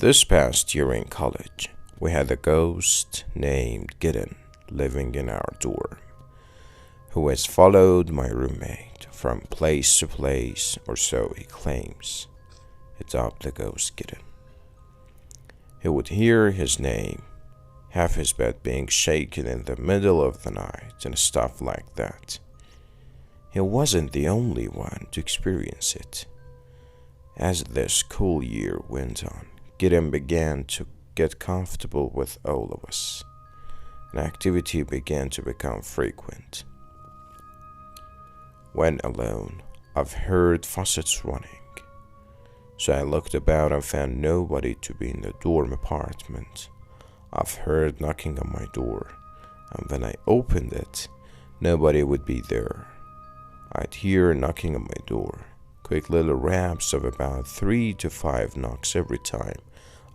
This past year in college, we had a ghost named Gideon living in our dorm, who has followed my roommate from place to place, or so he claims. It's up the ghost Gideon. He would hear his name, have his bed being shaken in the middle of the night, and stuff like that. He wasn't the only one to experience it. As the school year went on, Gideon began to get comfortable with all of us, and activity began to become frequent. When alone, I've heard faucets running, so I looked about and found nobody to be in the dorm apartment. I've heard knocking on my door, and when I opened it, nobody would be there. I'd hear knocking on my door, quick little raps of about 3 to 5 knocks every time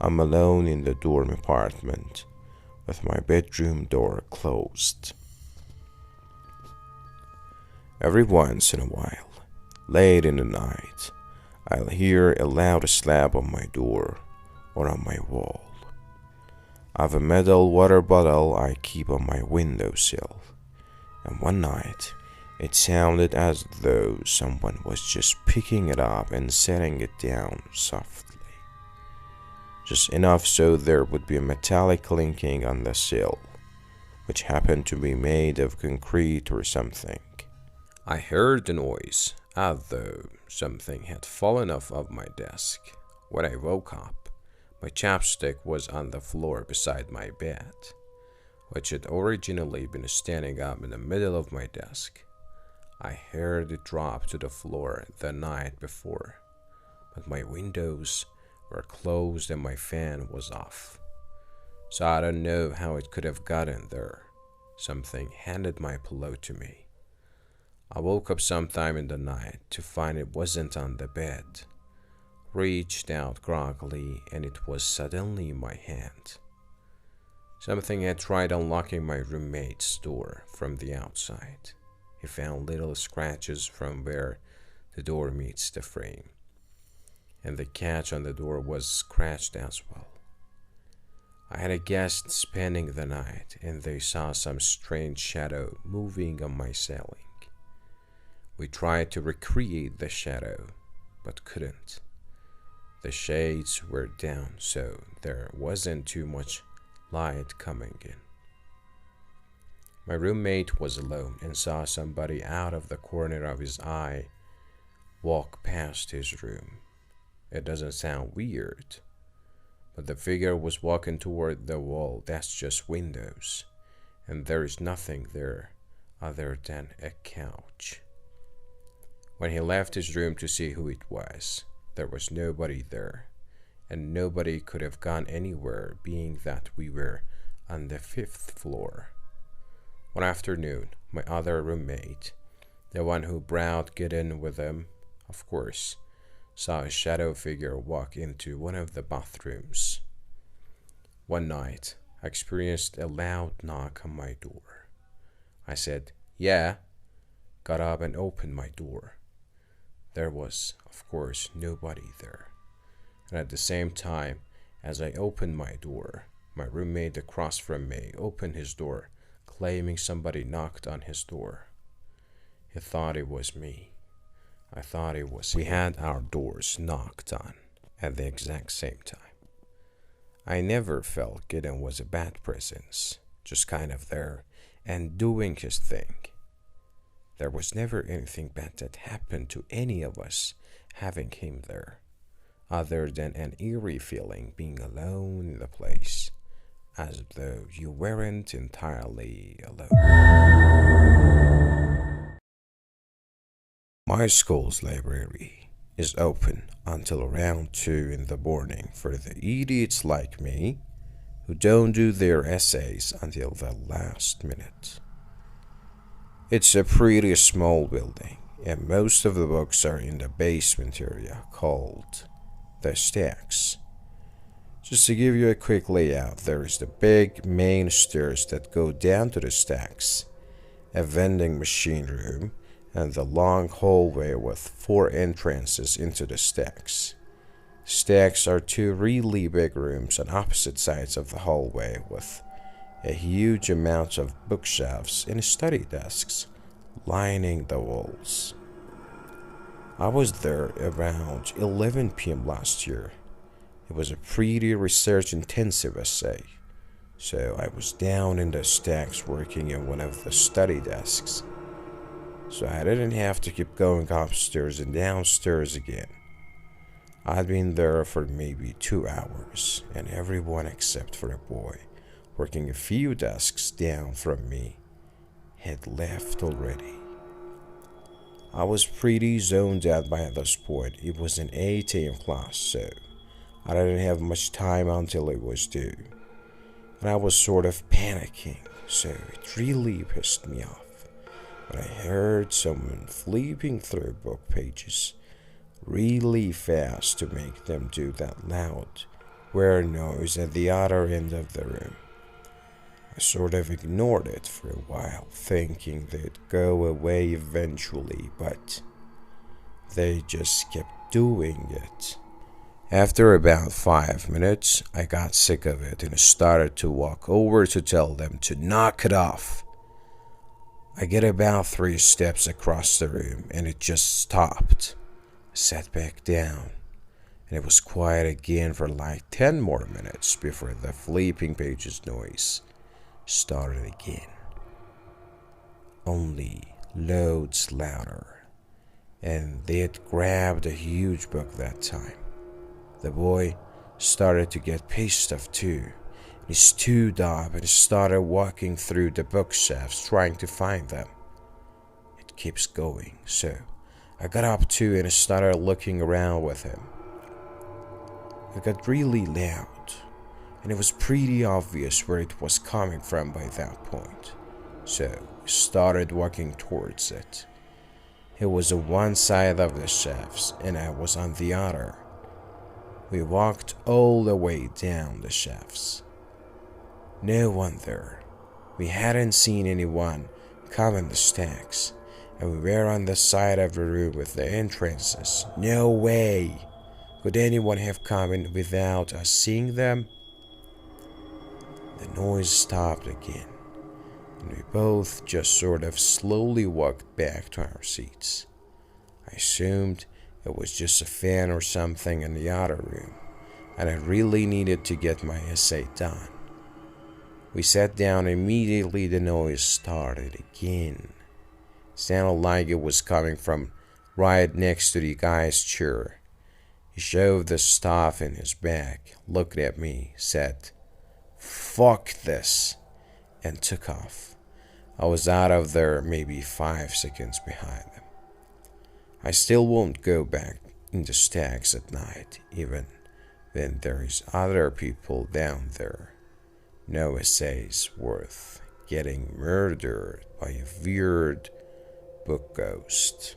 I'm alone in the dorm apartment with my bedroom door closed. Every once in a while, late in the night, I'll hear a loud slap on my door or on my wall. I've a metal water bottle I keep on my windowsill, and one night it sounded as though someone was just picking it up and setting it down softly. Just enough so there would be a metallic clinking on the sill, which happened to be made of concrete or something. I heard the noise, as though something had fallen off of my desk. When I woke up, my chapstick was on the floor beside my bed, which had originally been standing up in the middle of my desk. I heard it drop to the floor the night before, but my windows were closed and my fan was off, so I don't know how it could have gotten there. Something handed my pillow to me. I woke up sometime in the night to find it wasn't on the bed. Reached out groggily and it was suddenly in my hand. Something had tried unlocking my roommate's door from the outside. He found little scratches from where the door meets the frame, and the catch on the door was scratched as well. I had a guest spending the night, and they saw some strange shadow moving on my ceiling. We tried to recreate the shadow, but couldn't. The shades were down, so there wasn't too much light coming in. My roommate was alone and saw somebody out of the corner of his eye walk past his room. It doesn't sound weird, but the figure was walking toward the wall that's just windows, and there is nothing there other than a couch. When he left his room to see who it was, there was nobody there, and nobody could have gone anywhere, being that we were on the 5th floor. One afternoon, my other roommate, the one who brought Gideon with him, of course, saw a shadow figure walk into one of the bathrooms. One night, I experienced a loud knock on my door. I said, "Yeah," got up and opened my door. There was, of course, nobody there. And at the same time, as I opened my door, my roommate across from me opened his door, claiming somebody knocked on his door. He thought it was me. I thought it was him. We had our doors knocked on at the exact same time. I never felt Gideon was a bad presence, just kind of there and doing his thing. There was never anything bad that happened to any of us having him there, other than an eerie feeling being alone in the place, as though you weren't entirely alone. My school's library is open until around 2 in the morning for the idiots like me who don't do their essays until the last minute. It's a pretty small building, and most of the books are in the basement area called the stacks. Just to give you a quick layout, there is the big main stairs that go down to the stacks, a vending machine room, and the long hallway with 4 entrances into the stacks. Stacks are two really big rooms on opposite sides of the hallway with a huge amount of bookshelves and study desks lining the walls. I was there around 11 p.m. last year. It was a pretty research intensive essay, so I was down in the stacks working in one of the study desks, so I didn't have to keep going upstairs and downstairs again. I'd been there for maybe 2 hours, and everyone except for a boy working a few desks down from me had left already. I was pretty zoned out by this point. It was an 8 a.m. class, so I didn't have much time until it was due. And I was sort of panicking, so it really pissed me off when I heard someone flipping through book pages really fast to make them do that loud, weird noise at the other end of the room. I sort of ignored it for a while, thinking they'd go away eventually, but they just kept doing it. After about 5 minutes, I got sick of it and started to walk over to tell them to knock it off. I get about 3 steps across the room and it just stopped. I sat back down and it was quiet again for like 10 more minutes before the flipping pages noise started again. Only loads louder, and they had grabbed a huge book that time. The boy started to get pissed off too. He stood up and started walking through the bookshelves trying to find them. It keeps going, so I got up too and started looking around with him. It got really loud, and it was pretty obvious where it was coming from by that point, so we started walking towards it. He was on one side of the shelves and I was on the other. We walked all the way down the shelves. No one there. We hadn't seen anyone come in the stacks, and we were on the side of the room with the entrances. No way could anyone have come in without us seeing them. The noise stopped again, and we both just sort of slowly walked back to our seats. I assumed it was just a fan or something in the other room, and I really needed to get my essay done. We sat down and immediately the noise started again. It sounded like it was coming from right next to the guy's chair. He shoved the stuff in his bag, looked at me, said, "Fuck this," and took off. I was out of there maybe 5 seconds behind him. I still won't go back into stacks at night, even when there's other people down there. No essays worth getting murdered by a weird book ghost.